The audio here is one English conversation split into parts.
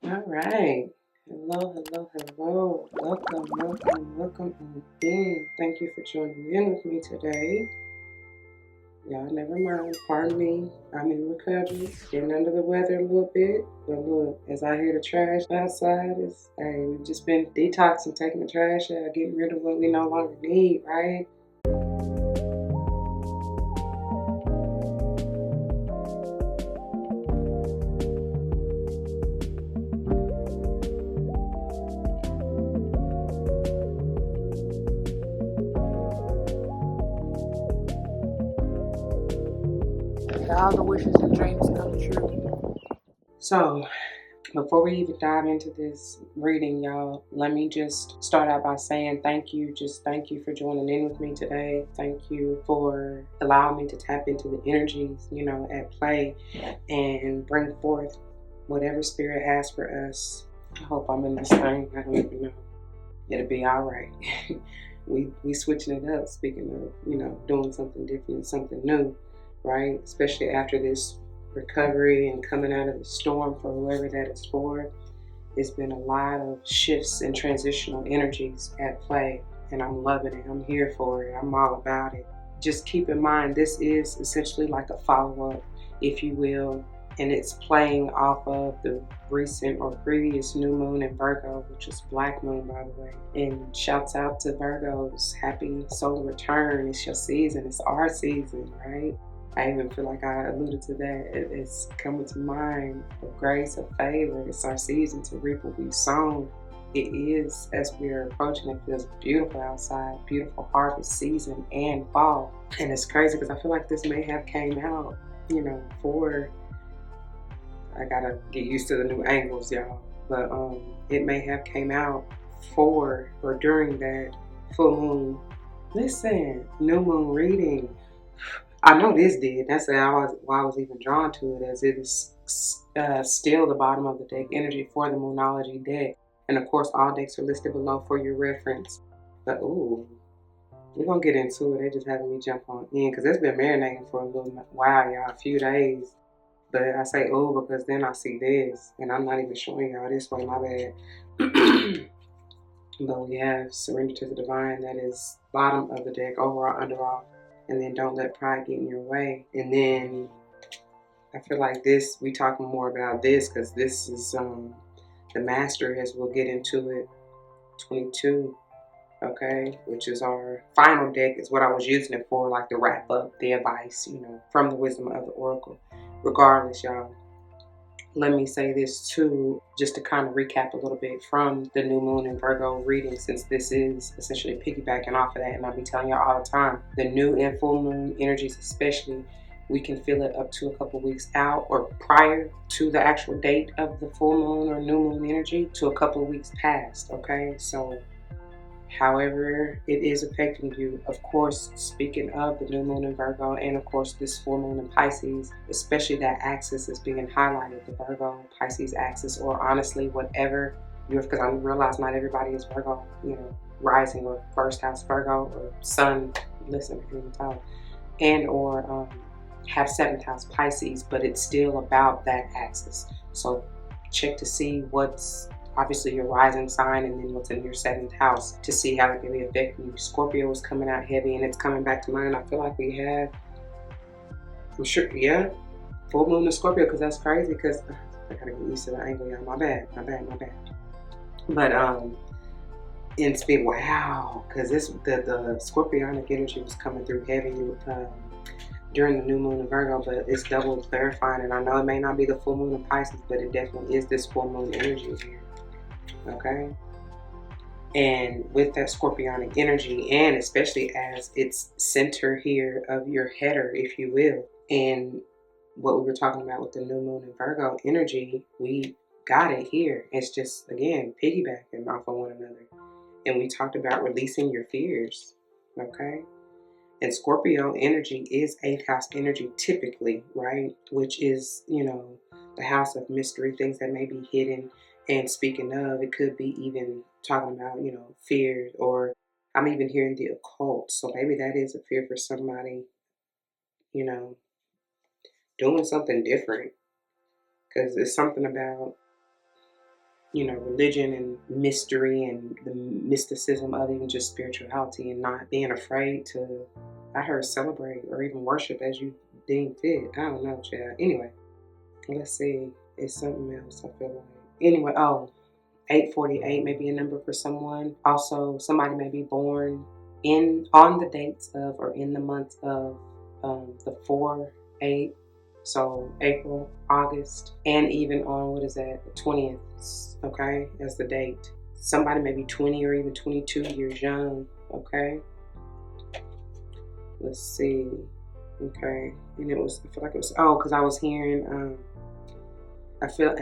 All right. Hello, hello, hello. Welcome, welcome, welcome again. Thank you for joining in with me today. Y'all, never mind. Pardon me. I'm in recovery, getting under the weather a little bit. But look, as I hear the trash outside, we've just been detoxing, taking the trash out, getting rid of what we no longer need, right? All the wishes and dreams come true. So, before we even dive into this reading, y'all, let me just start out by saying thank you. Just thank you for joining in with me today. Thank you for allowing me to tap into the energies, at play and bring forth whatever spirit has for us. I hope I'm in this thing. I don't even know. It'll be all right. we switching it up, speaking of, doing something different, something new, right? Especially after this recovery and coming out of the storm for whoever that is for. There's been a lot of shifts and transitional energies at play, and I'm loving it. I'm here for it. I'm all about it. Just keep in mind, this is essentially like a follow-up, if you will, and it's playing off of the recent or previous new moon in Virgo, which is Black Moon, by the way. And shouts out to Virgos. Happy solar return. It's your season. It's our season, right? I even feel like I alluded to that. It's coming to mind of grace, of favor. It's our season to reap what we've sown. It is, as we are approaching, it feels beautiful outside, beautiful harvest season and fall. And it's crazy because I feel like this may have came out, for, I gotta get used to the new angles, y'all. But it may have came out for or during that full moon. Listen, new moon reading. I know this did. That's why I was even drawn to it, as it is still the bottom of the deck energy for the Moonology deck. And of course, all decks are listed below for your reference. But ooh, we're gonna get into it. They're just having me jump on in because it's been marinating for a little while, y'all, a few days. But I say ooh because then I see this, and I'm not even showing y'all this way. My bad. But we have Surrender to the Divine. That is bottom of the deck, overall, underall. And then Don't Let Pride Get in Your Way. And then I feel like this, we talking more about this because this is the Master, as we'll get into it, 22, okay, which is our final deck, is what I was using it for, like to wrap up the advice, from the wisdom of the Oracle. Regardless, y'all, let me say this too, just to kind of recap a little bit from the new moon in Virgo reading, since this is essentially piggybacking off of that, and I'll be telling y'all all the time, the new and full moon energies especially, we can feel it up to a couple weeks out or prior to the actual date of the full moon or new moon energy to a couple of weeks past, okay? So however it is affecting you, of course, speaking of the new moon in Virgo and of course this full moon in Pisces, especially that axis is being highlighted, the Virgo Pisces axis, or honestly whatever you're, because I realize not everybody is Virgo, rising or first house Virgo or sun, listen, and or have seventh house Pisces, but it's still about that axis. So check to see what's obviously your rising sign and then what's in your seventh house to see how it can be affecting you. Scorpio is coming out heavy and it's coming back to mind. I feel like we have, I'm sure, yeah, full moon in Scorpio, because that's crazy because I gotta get used to the angle, y'all. My bad. But in speed, wow, because the Scorpionic energy was coming through heavy during the new moon in Virgo, but it's double clarifying. And I know it may not be the full moon in Pisces, but it definitely is this full moon energy here. Okay, and with that Scorpionic energy, and especially as its center here of your header, if you will, and what we were talking about with the new moon in Virgo energy, we got it here. It's just, again, piggybacking off of one another. And we talked about releasing your fears, okay? And Scorpio energy is 8th house energy typically, right? Which is, the house of mystery, things that may be hidden. And speaking of, it could be even talking about, fears, or I'm even hearing the occult. So maybe that is a fear for somebody, doing something different. Because it's something about religion and mystery and the mysticism of even just spirituality, and not being afraid to, I heard, celebrate or even worship as you deem fit. I don't know, Chad. Anyway, let's see. It's something else, I feel like. Anyway, 848 may be a number for someone. Also, somebody may be born on the dates of or in the months of the 4, 8, so April, August, and even on, what is that, the 20th, okay, as the date. Somebody may be 20 or even 22 years young, okay? Let's see. Okay, and I feel like it was, because I was hearing, I feel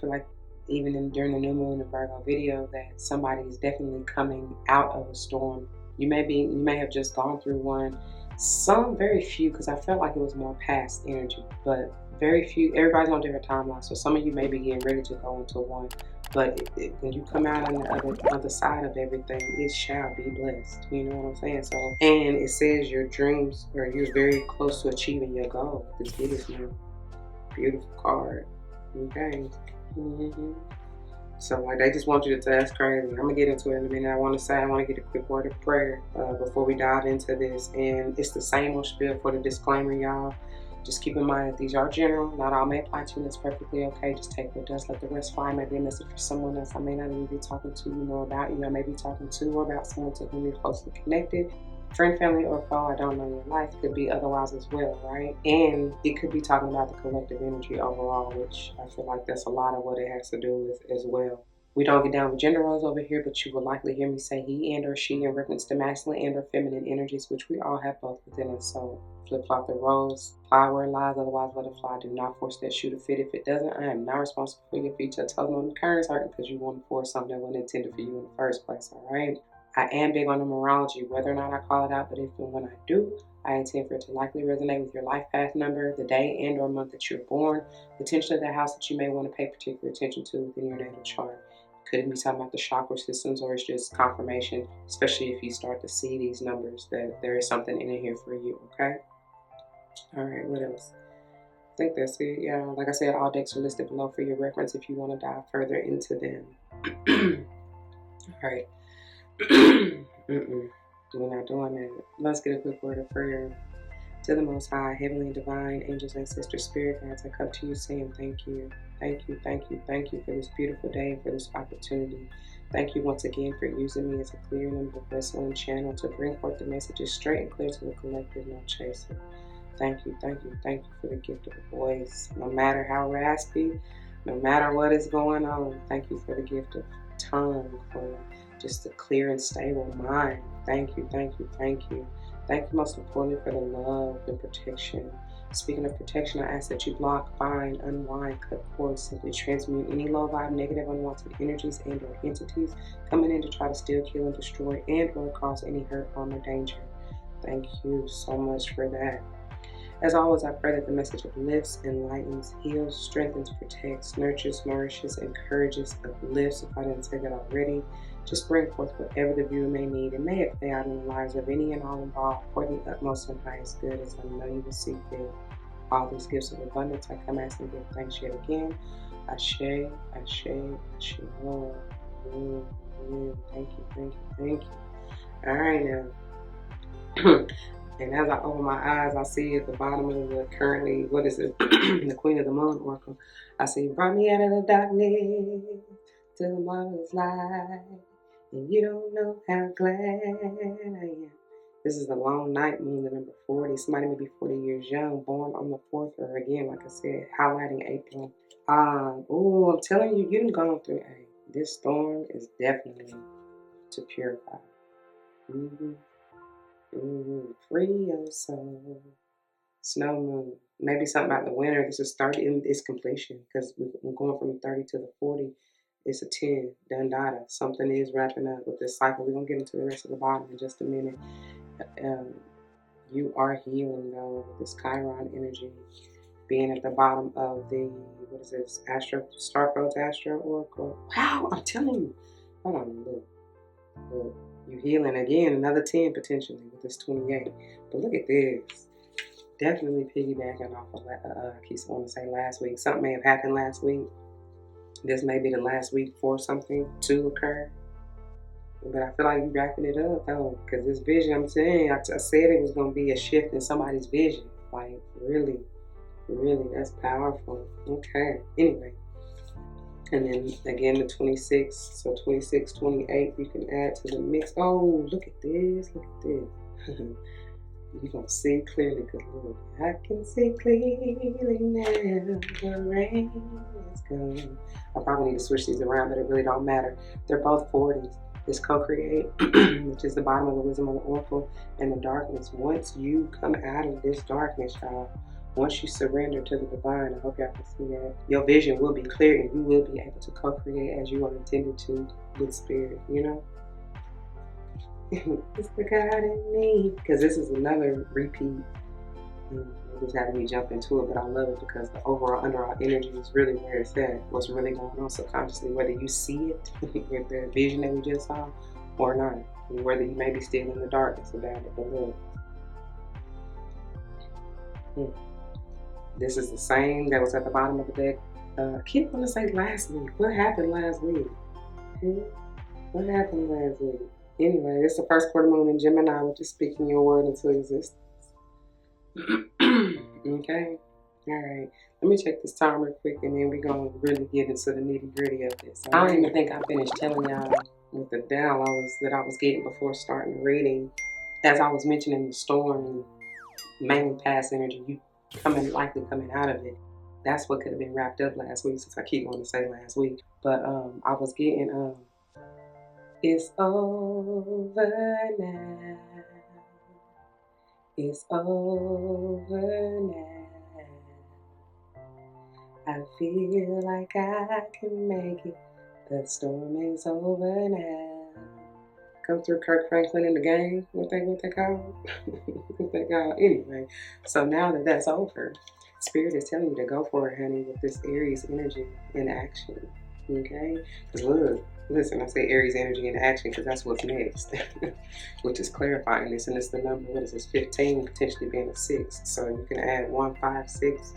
like even during the new moon and Virgo video, that somebody is definitely coming out of a storm. You may have just gone through one. Some, very few, because I felt like it was more past energy, but very few. Everybody's on different timelines, so some of you may be getting ready to go into one. But when you come out on the other side of everything, it shall be blessed. You know what I'm saying? So, and it says your dreams, or you're very close to achieving your goal. This biggest moon. Beautiful card. Okay. So, like, they just want you to test crazy. I'm gonna get into it in a minute. I want to get a quick word of prayer before we dive into this. And it's the same old spiel for the disclaimer, y'all. Just keep in mind that these are general. Not all may apply to you. That's perfectly okay. Just take what does, let the rest fly. Maybe a message for someone else I may not even be talking to, about you. I may be talking to or about someone to whom you're closely connected. Friend, family, or foe, I don't know your life. Could be otherwise as well, right? And it could be talking about the collective energy overall, which I feel like that's a lot of what it has to do with as well. We don't get down with gender roles over here, but you will likely hear me say he and or she in reference to masculine and or feminine energies, which we all have both within us. So flip-flop the roles, apply where it lies, otherwise let it fly. Do not force that shoe to fit. If it doesn't, I am not responsible for your feet. Toes on the currents hurting because you want to force something that wasn't intended for you in the first place, all right? I am big on numerology, whether or not I call it out, but if and when I do, I intend for it to likely resonate with your life path number, the day and or month that you're born, potentially the house that you may want to pay particular attention to within your natal chart. Could be talking about the chakra systems, or it's just confirmation, especially if you start to see these numbers, that there is something in here for you, okay? All right, what else? I think that's it. Yeah, like I said, all decks are listed below for your reference if you want to dive further into them. All right. We're not doing that. Let's get a quick word of prayer. To the Most High, Heavenly and Divine, Angels, Ancestors, Spirit Guides, I come to you saying thank you. Thank you, thank you, thank you for this beautiful day and for this opportunity. Thank you once again for using me as a clear and vessel and channel to bring forth the messages straight and clear to the collective, no chaser. Thank you, thank you, thank you for the gift of a voice. No matter how raspy, no matter what is going on, thank you for the gift of tongue, for just a clear and stable mind. Thank you, thank you, thank you. Thank you most importantly for the love and protection. Speaking of protection, I ask that you block, bind, unwind, cut cords, simply transmute any low vibe, negative, unwanted energies and or entities coming in to try to steal, kill, and destroy and or cause any hurt, harm, or danger. Thank you so much for that. As always, I pray that the message uplifts, enlightens, heals, strengthens, protects, nurtures, nourishes, encourages, uplifts, if I didn't say that already. Just bring forth whatever the viewer may need, and may it play out in the lives of any and all involved for the utmost and highest good, as I know you will see fit. All these gifts of abundance, I come asking give thanks yet again. Ashe, Ashe, Ashe. Thank you, thank you, thank you. All right now. And as I open my eyes, I see at the bottom of the currently, what is it, the Queen of the Moon Oracle. I see, brought me out of the darkness to the marvelous light, and you don't know how glad I am. This is the long night moon, the number 40. Somebody may be 40 years young, born on the 4th, or again, like I said, highlighting April. I'm telling you, you've gone through this storm is definitely to purify. Free your soul. Snow moon. Maybe something about the winter. This is 30 in its completion, because we're going from the 30 to the 40. It's a 10. Done data. Something is wrapping up with this cycle. We're going to get into the rest of the bottom in just a minute. You are healing, though, with this Chiron energy being at the bottom of the, what is this, Starcode's Astro Oracle. Wow, I'm telling you. Hold on, look. You healing again, another 10 potentially with this 28. But look at this. Definitely piggybacking off of, I keep wanting to say last week. Something may have happened last week This may be the last week for something to occur. But I feel like you're wrapping it up though, because this vision, I'm saying, I said it was going to be a shift in somebody's vision. Like, really, really, that's powerful. Okay, anyway. And then again, the 26, so 26, 28, you can add to the mix. Oh, look at this, look at this. You're going to see clearly, because look, I can see clearly now, the rain is gone. I probably need to switch these around, but it really don't matter. They're both 40s. This co-create, which is the bottom of the wisdom of the oracle, and the darkness. Once you come out of this darkness, y'all, once you surrender to the divine, I hope y'all can see that, your vision will be clear and you will be able to co-create as you are intended to with spirit, you know? It's the God in me. Because this is another repeat. It was having me jump into it, but I love it because the overall underall energy is really where it's at. What's really going on subconsciously, whether you see it with the vision that we just saw or not, and whether you may be still in the darkness about it. But look, this is the same that was at the bottom of the deck. I keep wanting to say last week. What happened last week? What happened last week? Anyway, it's the first quarter moon in Gemini, which is speaking your word into existence. Okay, all right. Let me check this time real quick, and then we're gonna really get into the nitty gritty of this. I don't even think I finished telling y'all with the downloads that I was getting before starting the reading. As I was mentioning the storm, mainly past energy, you likely coming out of it. That's what could have been wrapped up last week, since I keep wanting to say last week. But I was getting it's over now. It's over now. I feel like I can make it. The storm is over now. Come through Kirk Franklin in the game. What they call? What they call? Anyway, so now that that's over, Spirit is telling you to go for it, honey, with this Aries energy in action. Okay? Because look, listen, I say Aries energy in action because that's what's next, which is clarifying this. And it's the number, what is this, 15, potentially being a 6. So you can add 1, 5, 6,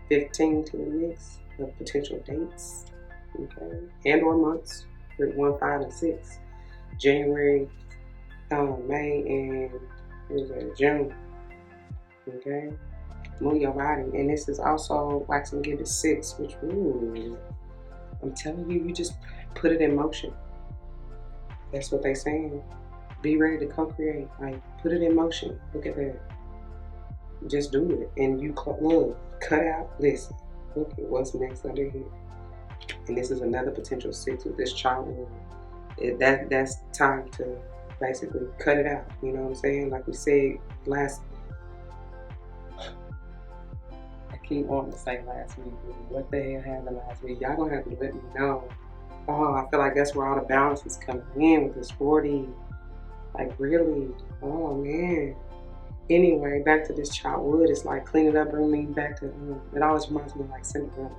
15 to the mix of potential dates, okay? And or months with 1, 5, and 6. January, May, and what is that, June, okay? Move your body. And this is also wax and give it 6, which, ooh, I'm telling you, you just put it in motion. That's what they're saying. Be ready to co-create. Like, put it in motion. Look at that. Just do it. And you look, cut out, listen. Look at what's next under here. And this is another potential 6 with this child. That's time to basically cut it out. You know what I'm saying? Like we said last, I keep wanting to say last week. What the hell happened last week? Y'all gonna have to let me know. Oh, I feel like that's where all the balance is coming in with this 40. Like, really? Oh, man. Anyway, back to this childhood. It's like clean it up, bring me back to, it always reminds me of like Cinderella.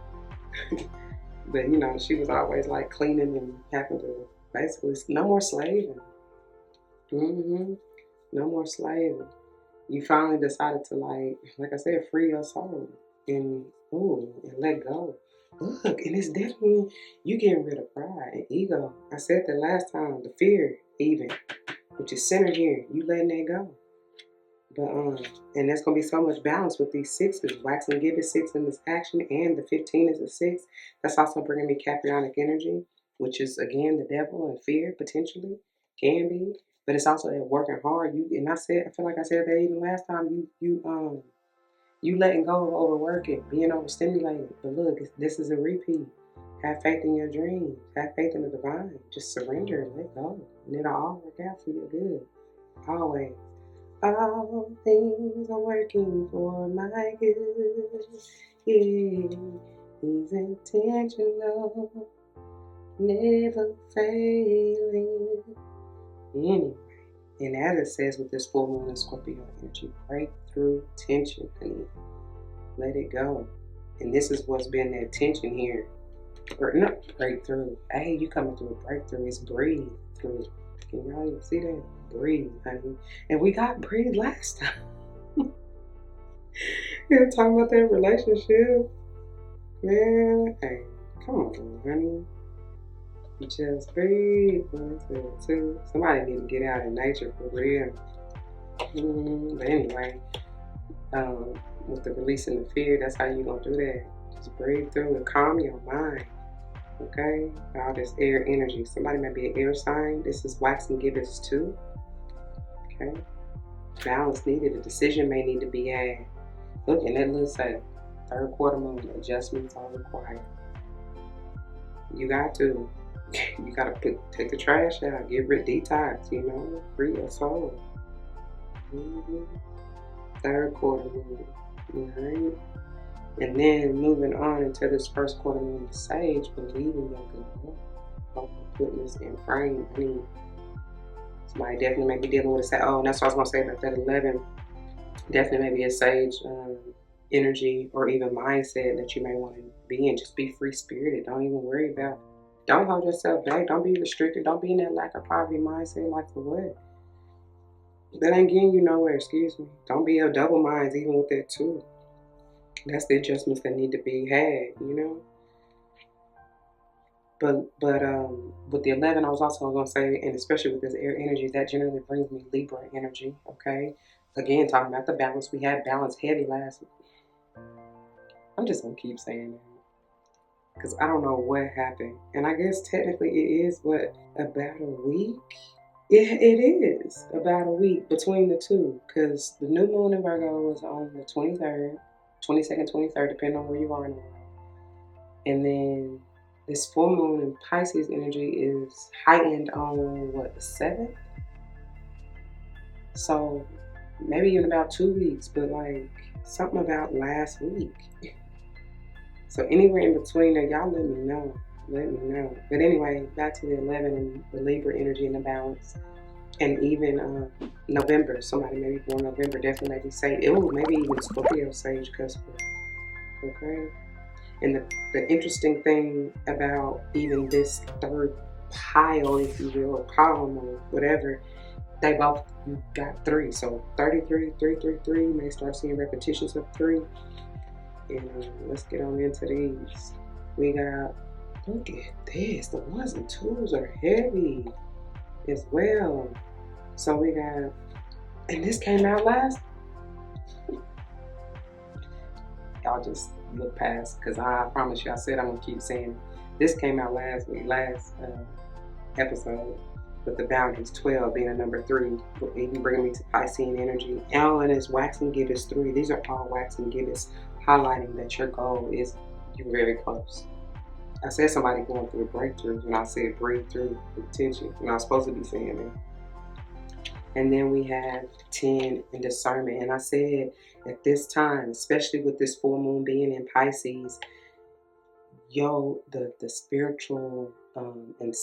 But, you know, she was always like cleaning and having to basically, no more slaving. No more slaving. You finally decided to, like I said, free your soul and let go. Look, and it's definitely, you getting rid of pride and ego. I said that last time, the fear even, which is centered here, you letting that go. But and there's gonna be so much balance with these 6s. Wax and give it 6 in this action, and the 15 is a 6. That's also bringing me Caprionic energy, which is again the devil and fear potentially can be, but it's also that working hard. I feel like I said that even last time. You letting go of overworking, being overstimulated. But look, this is a repeat. Have faith in your dreams. Have faith in the divine. Just surrender and let go, and it'll all work out for your good. Always. All things are working for my good. Yeah, he's intentional, never failing. Anyway, and as it says with this full moon and Scorpio energy, break through tension, honey. Let it go. And this is what's been that tension here. Or not breakthrough. Hey, you coming through a breakthrough. It's breathe through. Can y'all even see that? Breathe, honey. And we got breathe last time. We were talking about that relationship. Man, hey, Come on, honey. Just breathe. 1, 2, 2. Somebody need to get out in nature for real. But anyway, with the releasing the fear, that's how you gonna do that. Just breathe through and calm your mind. Okay? All this air energy. Somebody may be an air sign. This is waxing gibbous too. Okay? Balance needed. A decision may need to be had. Look, and that little say, third quarter moon, adjustments are required. You got to. You gotta take the trash out, get rid, detox, free your soul. Third quarter moon, right? And then moving on into this first quarter moon, Sage, believing your good, putting this in frame. I mean, somebody definitely may be dealing with a Sage. Oh, and that's what I was gonna say about that 11. Definitely maybe a Sage energy or even mindset that you may want to be in. Just be free spirited. Don't even worry about. Don't hold yourself back. Don't be restricted. Don't be in that lack of poverty mindset. Like for what? That ain't getting you nowhere. Excuse me. Don't be a double minds even with that too. That's the adjustments that need to be had. But with the 11, I was also gonna say, and especially with this air energy, that generally brings me Libra energy. Okay. Again, talking about the balance. We had balance heavy last week. I'm just gonna keep saying that. Because I don't know what happened. And I guess technically it is, about a week? It is about a week between the two. Because the new moon in Virgo was on the 23rd, 22nd, 23rd, depending on where you are in the world. And then this full moon in Pisces energy is heightened on, the 7th? So maybe in about 2 weeks, but like something about last week. So anywhere in between there, y'all let me know. But anyway, back to the 11 and the Libra energy and the balance. And even November, somebody maybe born November, definitely maybe Sage. Maybe even Scorpio Sage cusp. Okay? And the interesting thing about even this third pile, if you will, or column or whatever, they both got 3. So 33, 333, you may start seeing repetitions of 3. And let's get on into these. We got, look at this. The 1s and 2s are heavy as well. So we got, and this came out last. Y'all just look past, because I promise you, I said I'm going to keep saying it. This came out last week, last episode, with the boundaries, 12 being a number 3, even bringing me to Piscean energy. And it's waxing gibbous 3. These are all waxing gibbous, highlighting that your goal is, you're very close. I said somebody going through a breakthrough when I said breathe through with tension, and I was supposed to be saying that. And then we have 10 in discernment. And I said at this time, especially with this full moon being in Pisces, the spiritual and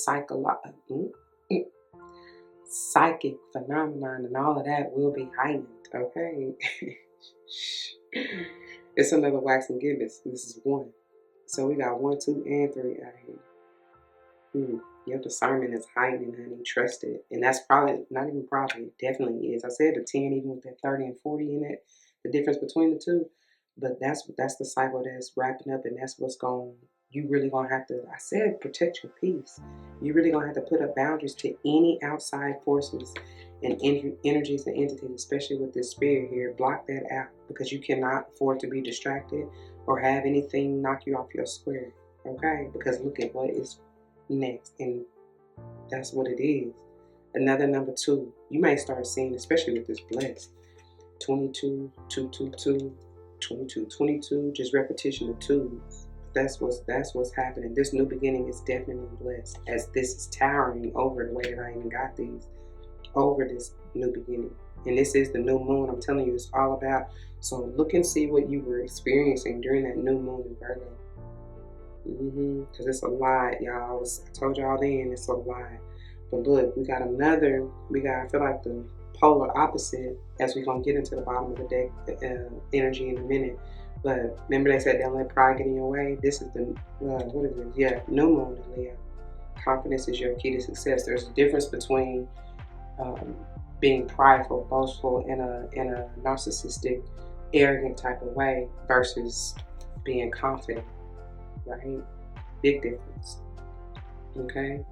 psychic phenomenon and all of that will be heightened, okay? It's another waxing gibbous. This is 1. So we got 1, 2, and 3 out here. Your discernment is heightened, honey. Trust it. And that's probably, not even probably, it definitely is. I said the 10, even with that 30 and 40 in it, the difference between the two. But that's the cycle that's wrapping up, and that's what's you really gonna have to, I said, protect your peace. You really gonna have to put up boundaries to any outside forces and energies and entities, especially with this spirit here. Block that out, because you cannot afford to be distracted or have anything knock you off your square, okay? Because look at what is next, and that's what it is. Another number 2, you may start seeing, especially with this blessed, 22, 222, 22, 22, just repetition of 2s. That's what's happening. This new beginning is definitely blessed, as this is towering over the way that I even got these, over this new beginning. And this is the new moon. I'm telling you, it's all about. So look and see what you were experiencing during that new moon in Virgo. Because it's a lot, y'all. I told y'all then, it's a lot. But look, I feel like the polar opposite, as we're going to get into the bottom of the deck energy in a minute. But remember they said don't let pride get in your way? This is the, new moon in Leo. Confidence is your key to success. There's a difference between being prideful, boastful in a narcissistic, arrogant type of way versus being confident, right? Big difference. Okay?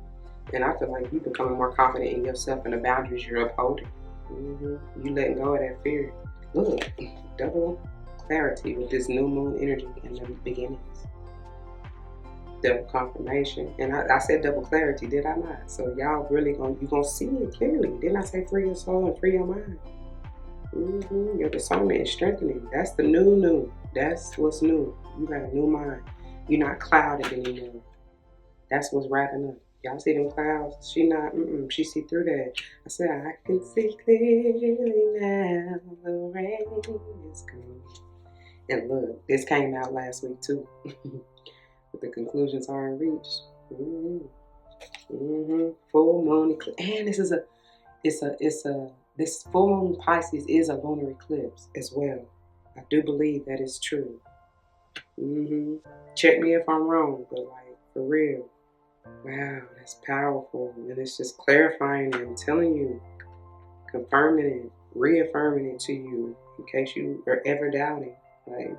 And I feel like you're becoming more confident in yourself and the boundaries you're upholding. You letting go of that fear. Look, double clarity with this new moon energy and the beginnings. Double confirmation. And I said double clarity, did I not? So y'all really gonna see it clearly. Didn't I say free your soul and free your mind? Your discernment is strengthening. That's the new. That's what's new. You got a new mind. You're not clouded anymore. That's what's wrapping up. Y'all see them clouds? She not, she see through that. I said, I can see clearly now, the rain is coming. And look, this came out last week too. But the conclusions aren't reached. Full moon eclipse. And this full moon Pisces is a lunar eclipse as well. I do believe that is true. Check me if I'm wrong, but like, for real. Wow, that's powerful. And it's just clarifying and telling you, confirming it, reaffirming it to you in case you are ever doubting. Like,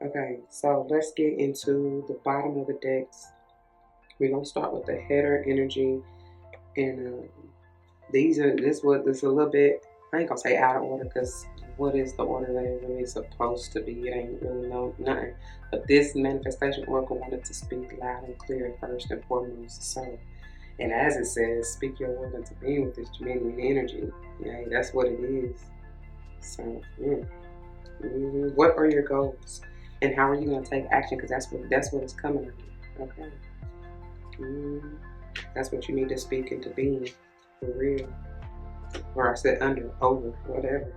Okay, so let's get into the bottom of the decks. We're going to start with the header energy. And this is a little bit, I ain't going to say out of order, because what is the order that it really is supposed to be? It ain't really nothing. But this manifestation oracle wanted to speak loud and clear first and foremost. So, and as it says, speak your word into being with this genuine energy. Yeah, that's what it is. So, what are your goals, and how are you going to take action? Because that's what is coming. Okay. That's what you need to speak into being, for real. Or I said over, whatever.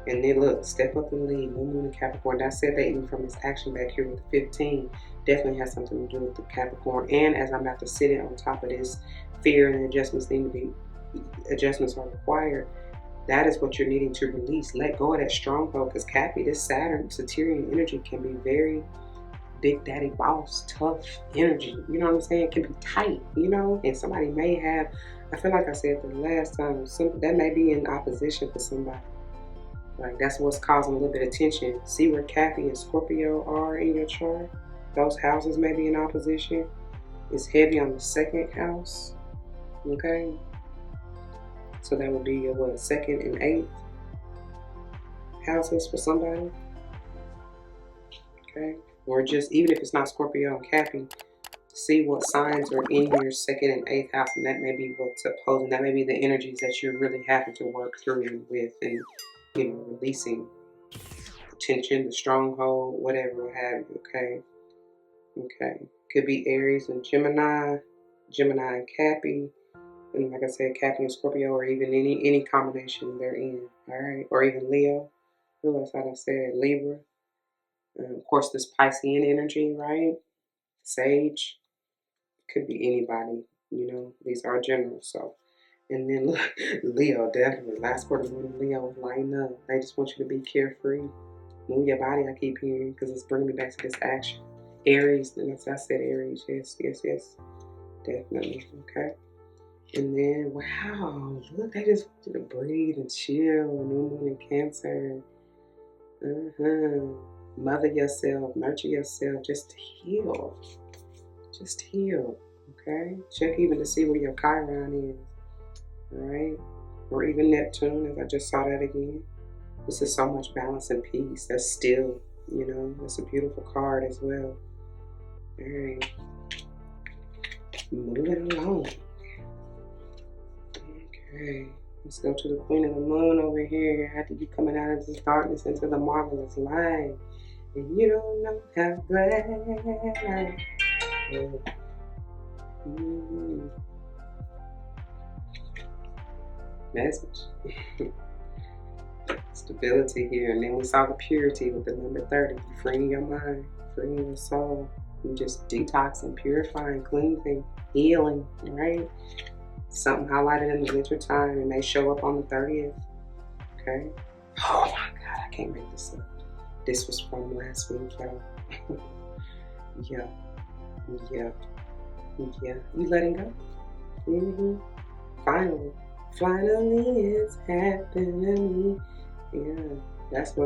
And then look, step up and lead, new moon in Capricorn. I said that even from this action back here with 15, definitely has something to do with the Capricorn. And as I'm about to sit it on top of this, fear and adjustments are required. That is what you're needing to release. Let go of that stronghold, because Cappy, this Saturn, Saturnian energy can be very big daddy boss, tough energy. You know what I'm saying? It can be tight, and somebody may have, I feel like I said the last time, that may be in opposition for somebody. Like, that's what's causing a little bit of tension. See where Cappy and Scorpio are in your chart? Those houses may be in opposition. It's heavy on the second house. Okay? So that would be your, second and eighth houses for somebody. Okay? Or just, even if it's not Scorpio and Cappy, see what signs are in your second and eighth house, and that may be what's opposing. That may be the energies that you're really having to work through and with, and releasing the tension, the stronghold, whatever, what have you. Okay. Could be Aries and Gemini and Cappy, and like I said, Cappy and Scorpio, or even any combination they're in. All right, or even Leo. Who else had I said? Libra. Of course, this Piscean energy, right? Sage. Could be anybody. These are general. So. And then look, Leo, definitely. Last quarter moon in Leo was lighting up. They just want you to be carefree. Move your body, I keep hearing, because it's bringing me back to this action. Aries, and as I said, Aries, yes. Definitely, okay. And then, wow, look, they just want you to breathe and chill. New moon in Cancer. Mother yourself, nurture yourself, just heal. Just heal, okay? Check even to see where your Chiron is. Alright, or even Neptune, as I just saw that again. This is so much balance and peace. That's still, that's a beautiful card as well. Alright, moving along. Okay, let's go to the Queen of the Moon over here. After you coming out of this darkness into the marvelous light, and you don't know how glad I am. Message. Stability here. And then we saw the purity with the number 30. Freeing your mind, freeing your soul. You just detoxing, purifying, cleansing, healing, right? Something highlighted in the winter time. It may show up on the 30th. Okay? Oh my God, I can't make this up. This was from last week, y'all. Yeah. You letting go? Finally it's happening. Yeah, that's the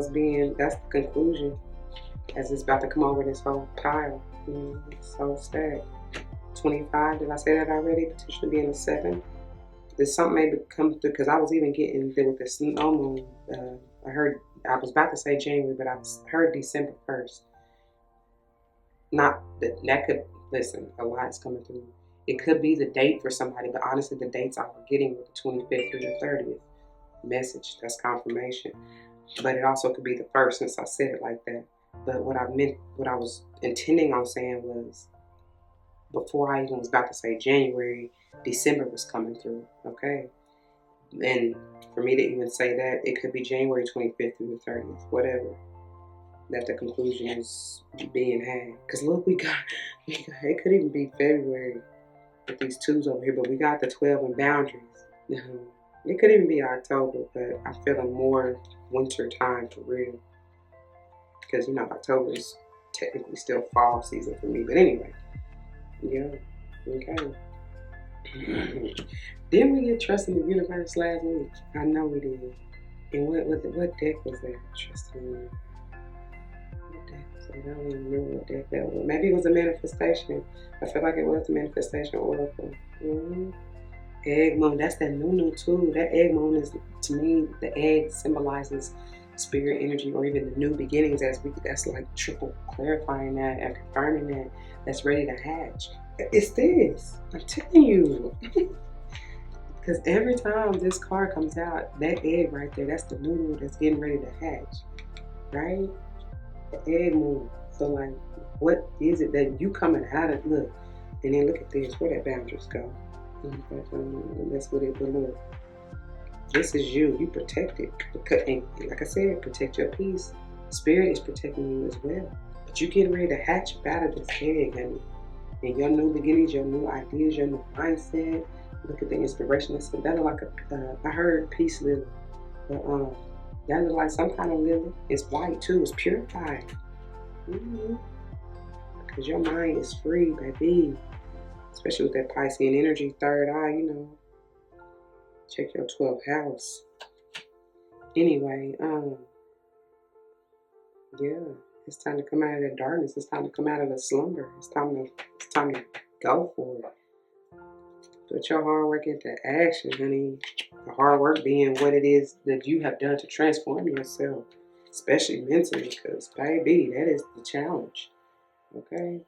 conclusion, as it's about to come over this whole pile. So stacked. 25, did I say that already? Potentially being a 7. There's something maybe come through, because I was even getting there with the snow moon. I was about to say January, but I heard December 1st. Not that could, listen, a lot's coming through. It could be the date for somebody, but honestly, the dates I was getting were the 25th through the 30th. Message, that's confirmation. But it also could be the 1st, since I said it like that. But what I was intending on saying was, before I even was about to say January, December was coming through, okay? And for me to even say that, it could be January 25th through the 30th, whatever, that the conclusion is being had. Because look, it could even be February with these 2s over here, but we got the 12 in boundaries. It could even be October, but I'm feeling more winter time for real. Because, October is technically still fall season for me. But anyway, yeah, okay. Didn't we get Trust in the Universe last week? I know we did. And what deck was that? Trust in the Universe. What deck was that? I don't even remember what deck that was. Maybe it was a manifestation. I feel like it was the manifestation oracle. Egg moon, that's that new too. That egg moon is, to me, the egg symbolizes spirit energy, or even the new beginnings. That's like triple clarifying that and confirming that that's ready to hatch. It's this. I'm telling you. Because every time this card comes out, that egg right there, that's the noodle that's getting ready to hatch. Right? The egg moon. So like, what is it that you coming out of? Look. And then look at this. Where that boundaries go? That's what it will look. This is you. You protect it. And like I said, protect your peace. Spirit is protecting you as well. But you getting ready to hatch up out of this egg, and your new beginnings, your new ideas, your new mindset. Look at the inspiration. That look like I heard peace lily. But that look like some kind of lily. It's white too. It's purified. Because your mind is free, baby. Especially with that Piscean energy, third eye, Check your 12th house. Anyway, yeah, it's time to come out of that darkness. It's time to come out of the slumber. It's time to go for it. Put your hard work into action, honey. The hard work being what it is that you have done to transform yourself, especially mentally, because, baby, that is the challenge. Okay?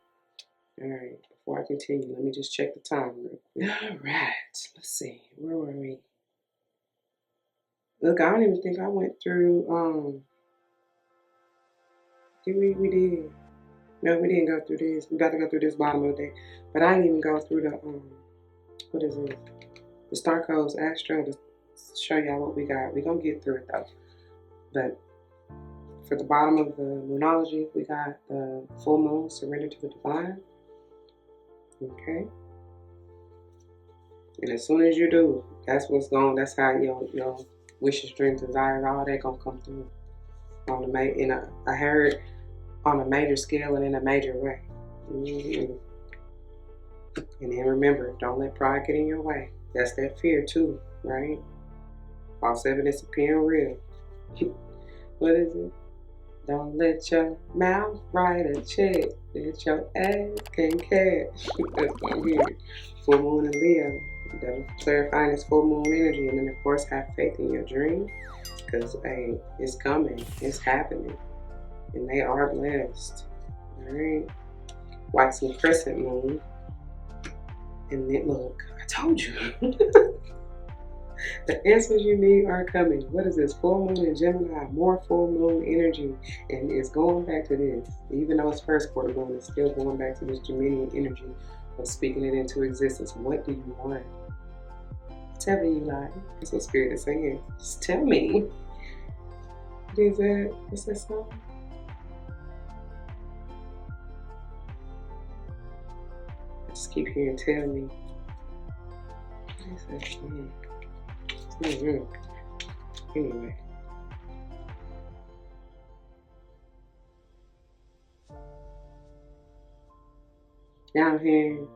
All right. Before I continue, let me just check the time real quick. All right. Let's see. Where were we? Look, I don't even think I went through, we did. No, we didn't go through this. We got to go through this bottom of the day. But I didn't even go through the, what is it? The Star Codes Astro to show y'all what we got. We're going to get through it though. But for the bottom of the Moonology, we got the full moon, surrender to the divine. Okay. And as soon as you do, that's how your wishes, dreams, desires, all that gonna come through. I heard on a major scale and in a major way. And then remember, don't let pride get in your way. That's that fear too, right? False evidence appearing real. What is it? Don't let your mouth write a check that your ass can cash. That's what I'm hearing. Full moon and Leo. That'll clarify this full moon energy. And then, of course, have faith in your dream. Because, hey, it's coming. It's happening. And they are blessed. All right? Watch some crescent moon. And then, look, I told you. The answers you need are coming. What is this? Full moon in Gemini, more full moon energy. And it's going back to this. Even though it's first quarter moon, it's still going back to this Geminian energy of speaking it into existence. What do you want? Tell me you like. That's what Spirit is saying. Just tell me. What is that? What's that song? I just keep hearing tell me. What is that song? Anyway. Down here,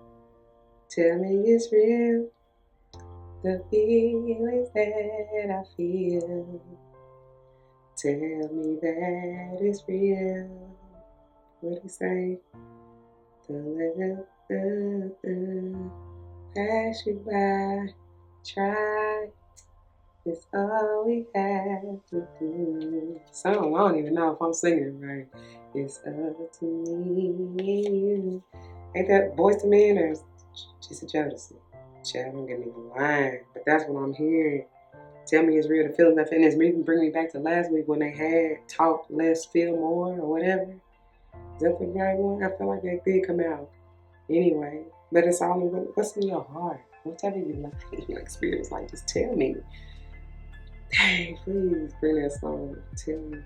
tell me it's real. The feelings that I feel. Tell me that it's real. What do you say? Don't let it pass you by. Try. It's all we have to do. Song, I don't even know if I'm singing it right. It's up to me and you. Ain't that Boyz II Men or just a Jodeci? Child, don't get me the line. But that's what I'm hearing. Tell me it's real. The feeling that fitness even bring me back to last week when they had talk less, feel more, or whatever. Is that the right one? I feel like that did come out. Anyway, but it's all in what's in your heart. Whatever you like, your experience, like, just tell me. Hey, please bring that song. Tell me.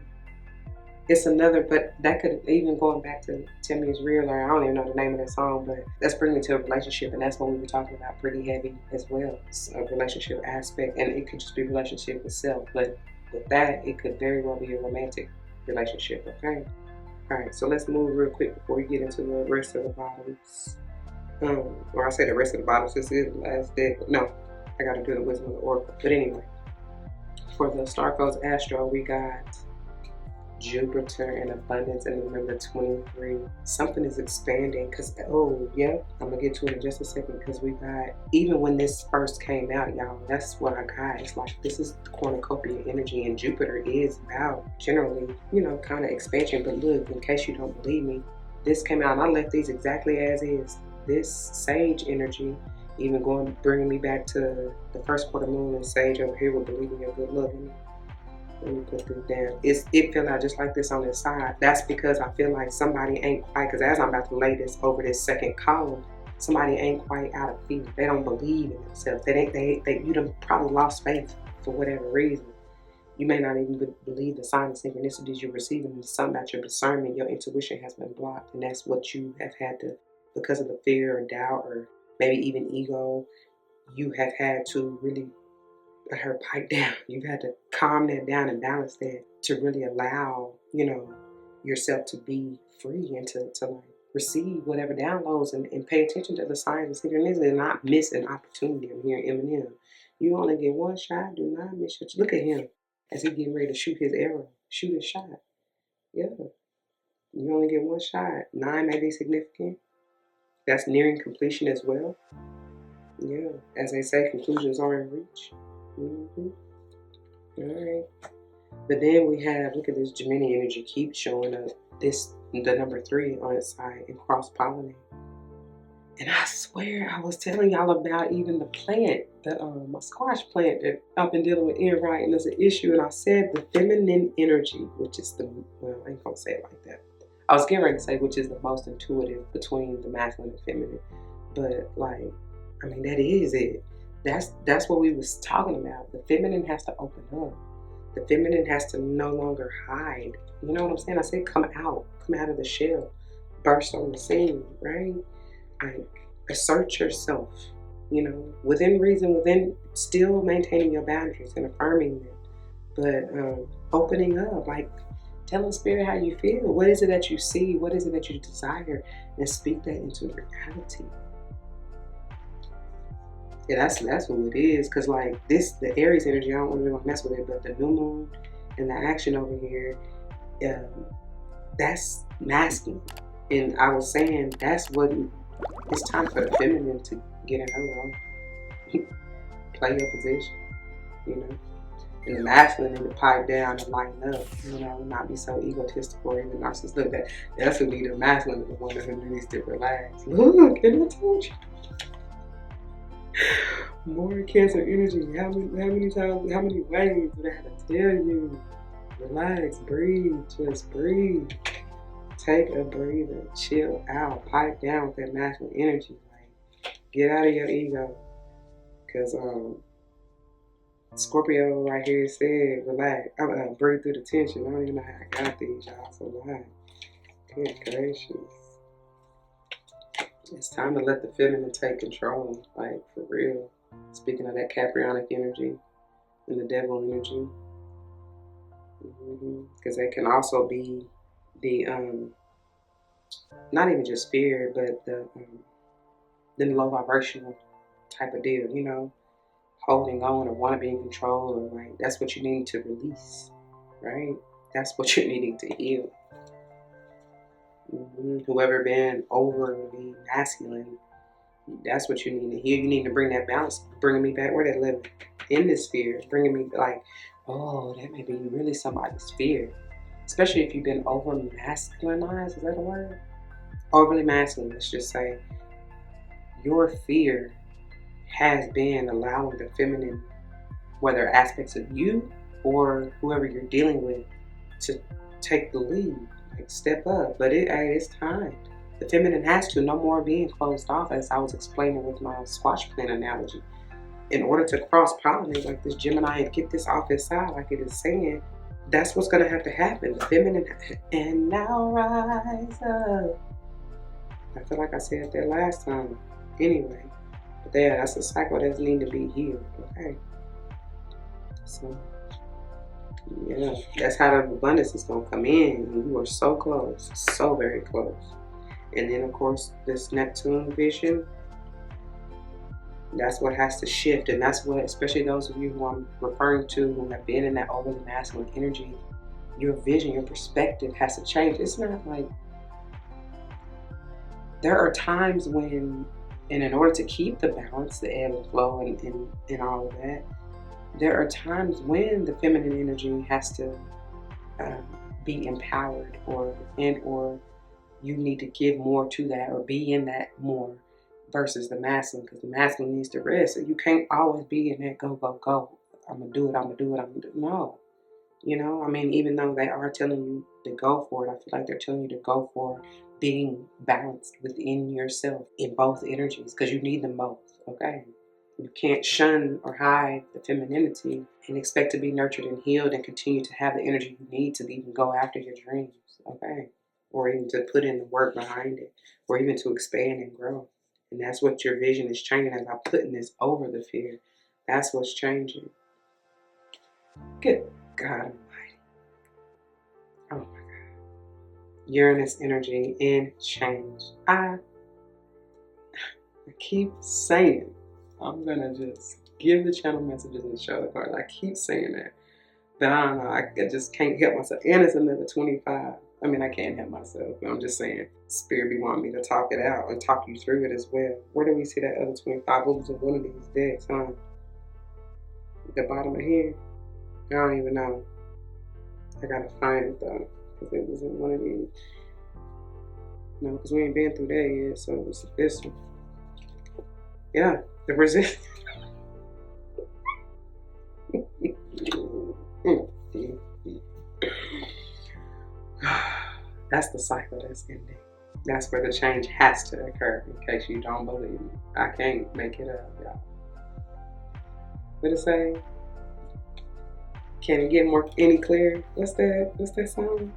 It's another, but that could even going back to Tell Me It's Real, or I don't even know the name of that song, but that's bringing me to a relationship, and that's what we were talking about pretty heavy as well. It's a relationship aspect, and it could just be relationship itself, but with that, it could very well be a romantic relationship, okay? All right, so let's move real quick before we get into the rest of the bottles. Or I say the rest of the bottles, this is the last day. No, I gotta do the Wisdom of the Oracle. But anyway, for the Star Codes Astro, we got Jupiter and abundance, and remember 23. Something is expanding because, oh, yeah, I'm going to get to it in just a second because we got, even when this first came out, y'all, that's what I got. It's like, this is the cornucopia energy, and Jupiter is about generally, you know, kind of expansion. But look, in case you don't believe me, this came out and I left these exactly as is. This Sage energy, even bringing me back to the first quarter moon and Sage over here with believing your good luck. Let me put this down. It fell out just like this on the side. That's because I feel like somebody ain't quite, because as I'm about to lay this over this second column, somebody ain't quite out of fear. They don't believe in themselves. You done probably lost faith for whatever reason. You may not even believe the signs and synchronicities you're receiving. Something about your discernment, your intuition has been blocked, and that's what you have had to, because of the fear or doubt or maybe even ego, you have had to really her pipe down. You've had to calm that down and balance that to really allow, you know, yourself to be free and to like receive whatever downloads and pay attention to the signs and synchronicities and not miss an opportunity. I'm hearing Eminem. You only get one shot, do not miss it. Look at him as he getting ready to shoot his arrow, shoot his shot. Yeah. You only get one shot. 9 may be significant. That's nearing completion as well. Yeah. As they say, conclusions are in reach. Mm-hmm. All right. But then we have, look at this Gemini energy keep showing up. This, the number 3 on its side, and cross-pollinate. And I swear I was telling y'all about even the plant, my squash plant that I've been dealing with and there's an issue. And I said the feminine energy, which is well, I ain't gonna say it like that. I was getting ready to say which is the most intuitive between the masculine and feminine. But like, I mean, that is it. That's what we was talking about. The feminine has to open up. The feminine has to no longer hide. You know what I'm saying? I said come out of the shell, burst on the scene, right? Like, assert yourself, you know, within reason, within still maintaining your boundaries and affirming them, but opening up, like telling spirit how you feel. What is it that you see? What is it that you desire? And speak that into reality. Yeah, that's what it is. Cause like this, the Aries energy, I don't really want to mess with it, but the new moon and the action over here, that's masculine. And I was saying that's what it's time for the feminine to get in her role, play your position, you know. And the masculine need to pipe down and lighten up, you know, not be so egotistical or even narcissistic. Look, that's who need the masculine, the one who needs to relax. Look, and I told you. More Cancer energy. How many times, how many ways did I have to tell you? Relax, breathe, just breathe. Take a breather, chill out, pipe down with that masculine energy. Like, get out of your ego. Because Scorpio right here said, relax. Breathe through the tension. I don't even know how I got these, y'all. So why? Good gracious. It's time to let the feminine take control, like for real. Speaking of that Caprionic energy and the devil energy, because they can also be the not even just fear, but the low vibrational type of deal, you know, holding on or want to be in control, or like that's what you need to release, right? That's what you're needing to heal. Whoever been overly masculine, that's what you need to hear. You need to bring that balance, bringing me back where they live in this sphere, bringing me like, oh, that may be really somebody's fear. Especially if you've been over masculinized, is that a word? Overly masculine, let's just say. Your fear has been allowing the feminine, whether aspects of you or whoever you're dealing with, to take the lead, like step up. But it's time. The feminine has to, no more being closed off, as I was explaining with my squash plant analogy. In order to cross-pollinate like this Gemini and get this off its side, like it is saying, that's what's going to have to happen. The feminine, and now rise up. I feel like I said that last time. Anyway, but yeah, that's a cycle that needs to be healed. Okay. So, yeah, that's how the abundance is going to come in. And you are so close, so very close. And then, of course, this Neptune vision, that's what has to shift. And that's what, especially those of you who I'm referring to who have been in that overly masculine energy, your vision, your perspective has to change. It's not like, there are times when, and in order to keep the balance, the ebb and flow and all of that, there are times when the feminine energy has to be empowered, or you need to give more to that or be in that more versus the masculine, because the masculine needs to rest. So you can't always be in that go, go, go. I'm going to do it, I'm going to do it, I'm going to do it. No. You know, I mean, even though they are telling you to go for it, I feel like they're telling you to go for being balanced within yourself in both energies, because you need them both, okay? You can't shun or hide the femininity and expect to be nurtured and healed and continue to have the energy you need to even go after your dreams, okay? Or even to put in the work behind it, or even to expand and grow. And that's what your vision is changing as I'm putting this over the fear. That's what's changing. Good God Almighty. Oh my God. Uranus energy and change. I keep saying, I'm going to just give the channel messages and show the cards. I keep saying that. But I don't know. I just can't help myself. And it's another 25. I mean, I can't help myself. But I'm just saying, Spirit be wanting me to talk it out and talk you through it as well. Where do we see that other 25? What was in one of these decks, huh? The bottom of here? I don't even know. I got to find it, though. Because it was in one of these. No, because we ain't been through that yet. So it was this one. Yeah, the resistance. That's the cycle that's ending. That's where the change has to occur, in case you don't believe me. I can't make it up, y'all. What it say? Can it get any clearer? What's that song?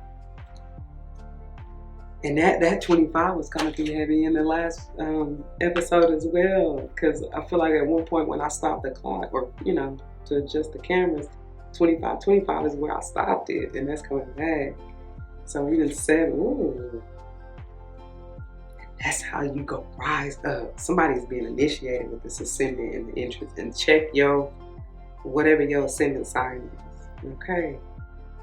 And that 25 was coming through heavy in the last episode as well, because I feel like at one point when I stopped the clock, or to adjust the cameras, 25 is where I stopped it, and that's coming back. So we done said, ooh, that's how you go rise up. Somebody's being initiated with this ascendant and the interest, and check whatever your ascendant sign is. Okay.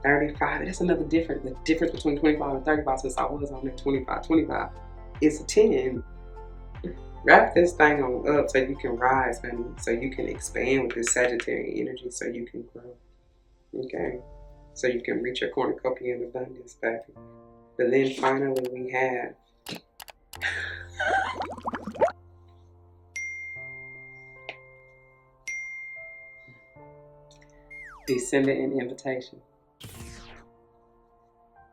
35, that's another difference. The difference between 25 and 35, since I was on that 25 is a 10. Wrap this thing on up so you can rise, honey, so you can expand with this Sagittarian energy, so you can grow. Okay? So you can reach your cornucopia in abundance, baby. But then finally we have Descendant and Invitation.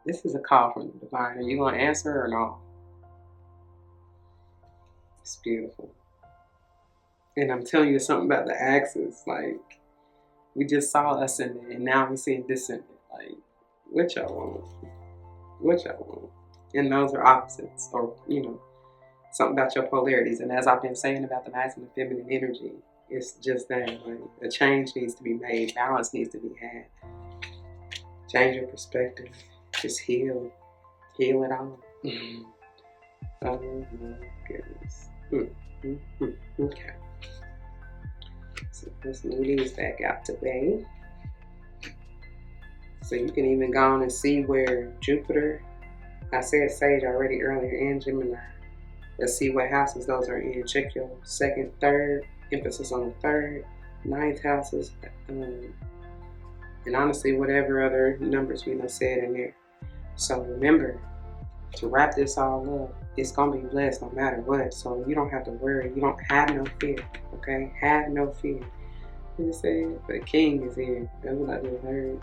This is a call from the divine. Are you going to answer or no? It's beautiful. And I'm telling you something about the axis. Like, we just saw ascendant and now we see descendant. Like, what y'all want? What y'all want? And those are opposites, or, something about your polarities. And as I've been saying about the masculine and feminine energy, it's just that. Like, a change needs to be made. Balance needs to be had. Change your perspective. Just heal. Heal it all. Oh my goodness. Okay. So let's move these back out today. So you can even go on and see where Jupiter I said Sage already earlier, and Gemini. Let's see what houses those are in. Check your second, third, emphasis on the third, ninth houses, and honestly, whatever other numbers we done said in there. So remember, to wrap this all up, it's going to be blessed no matter what. So you don't have to worry. You don't have no fear, okay? Have no fear. You said the king is here. That's what I just heard.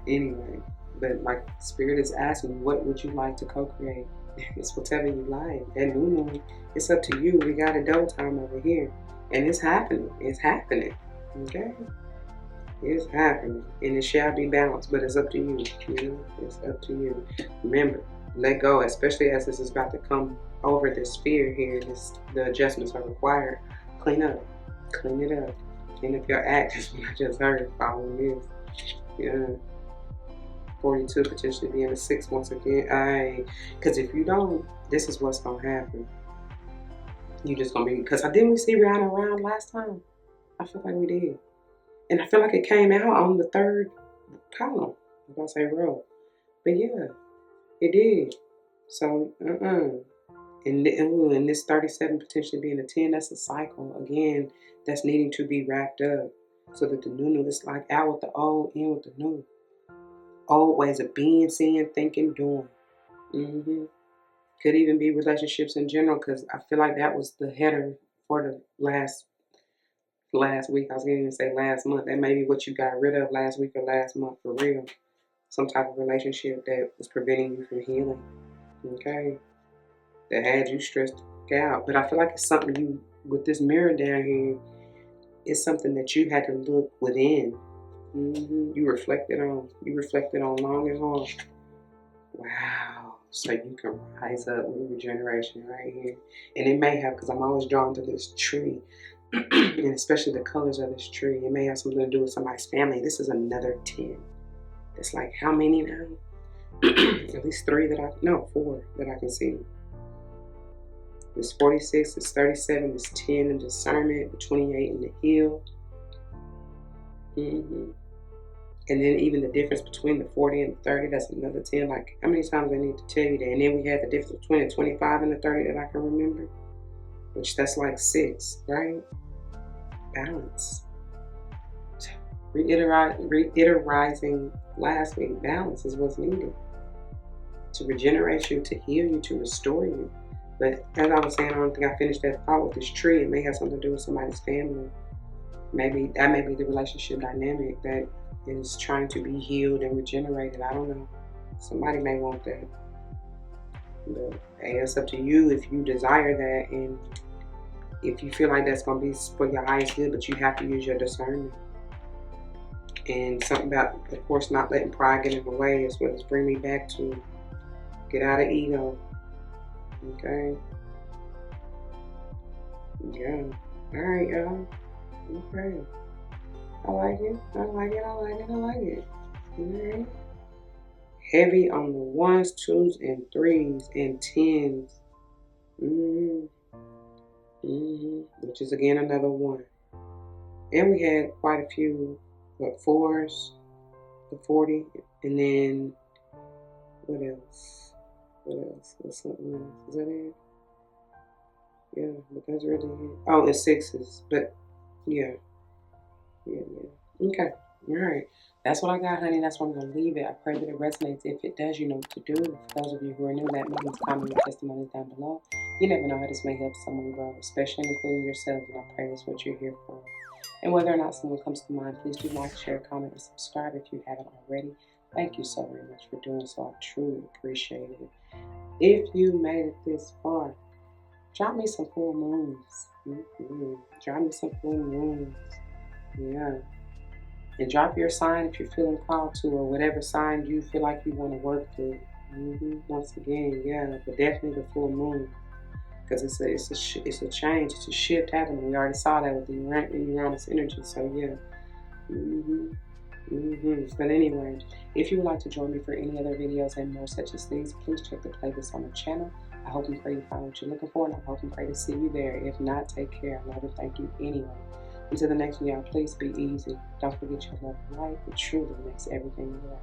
Anyway, but like Spirit is asking, what would you like to co-create? It's whatever you like. That new moon, it's up to you. We got a dough time over here. And it's happening. It's happening. Okay? It's happening. And it shall be balanced, but it's up to you. You know, it's up to you. Remember, let go, especially as this is about to come over this fear here. The adjustments are required. Clean up. Clean it up. Clean up your act is what I just heard following this. Yeah. 42 potentially being a 6 once again. Because if you don't, this is what's going to happen. You just going to be, because didn't we see Rihanna around last time? I feel like we did. And I feel like it came out on the third column. I'm going to say row. But yeah, it did. So, And this 37 potentially being a 10, that's a cycle, again, that's needing to be wrapped up. So that the new is like out with the old, in with the new. Old ways of being, seeing, thinking, doing. Could even be relationships in general, because I feel like that was the header for the last week. I was going to say last month. That may be what you got rid of last week or last month for real. Some type of relationship that was preventing you from healing. Okay? That had you stressed out. But I feel like it's something you, with this mirror down here, it's something that you had to look within. You reflected on long and hard. Wow. So you can rise up with regeneration right here. And it may have, because I'm always drawn to this tree, and especially the colors of this tree, it may have something to do with somebody's family. This is another 10. It's like how many now? At least 4 that I can see. This 46, this 37, this 10 in discernment, the 28 in the heal. And then even the difference between the 40 and the 30, that's another 10. Like, how many times I need to tell you that? And then we had the difference between the 25 and the 30 that I can remember, which that's like 6, right? Balance. Reiterizing last week, balance is what's needed to regenerate you, to heal you, to restore you. But as I was saying, I don't think I finished that thought with this tree. It may have something to do with somebody's family. Maybe that may be the relationship dynamic that is trying to be healed and regenerated. I don't know. Somebody may want that. But hey, it's up to you if you desire that, and if you feel like that's going to be for your highest good, but you have to use your discernment. And something about, of course, not letting pride get in the way is what it's bringing me back to. Get out of ego. Okay? Yeah. Alright, y'all. Okay. I like it. Alright. Heavy on the 1s, 2s, and 3s, and 10s. Which is again another 1. And we had quite a few, 4s, the 40, and then what else? What's something else? Is that it? Yeah, but that's really it. Oh, and 6s, but yeah. Okay, all right. That's what I got, honey. That's where I'm going to leave it. I pray that it resonates. If it does, you know what to do. For those of you who are new, that means comment your testimonies down below. You never know how this may help someone grow, especially including yourself, and I pray that's what you're here for. And whether or not someone comes to mind, please do like, share, comment, and subscribe if you haven't already. Thank you so very much for doing so. I truly appreciate it. If you made it this far, drop me some full moons. Drop me some full moons. Yeah. And drop your sign if you're feeling called to, or whatever sign you feel like you want to work through. Once again, yeah, but definitely the full moon, because it's a change, it's a shift happening. We already saw that with the Uranus energy, so yeah. But anyway, if you would like to join me for any other videos and more such as these, please check the playlist on the channel. I hope and pray you find what you're looking for, and I hope and pray to see you there. If not, take care. I love and thank you anyway. Until the next video, please be easy. Don't forget your love and light. It truly makes everything right.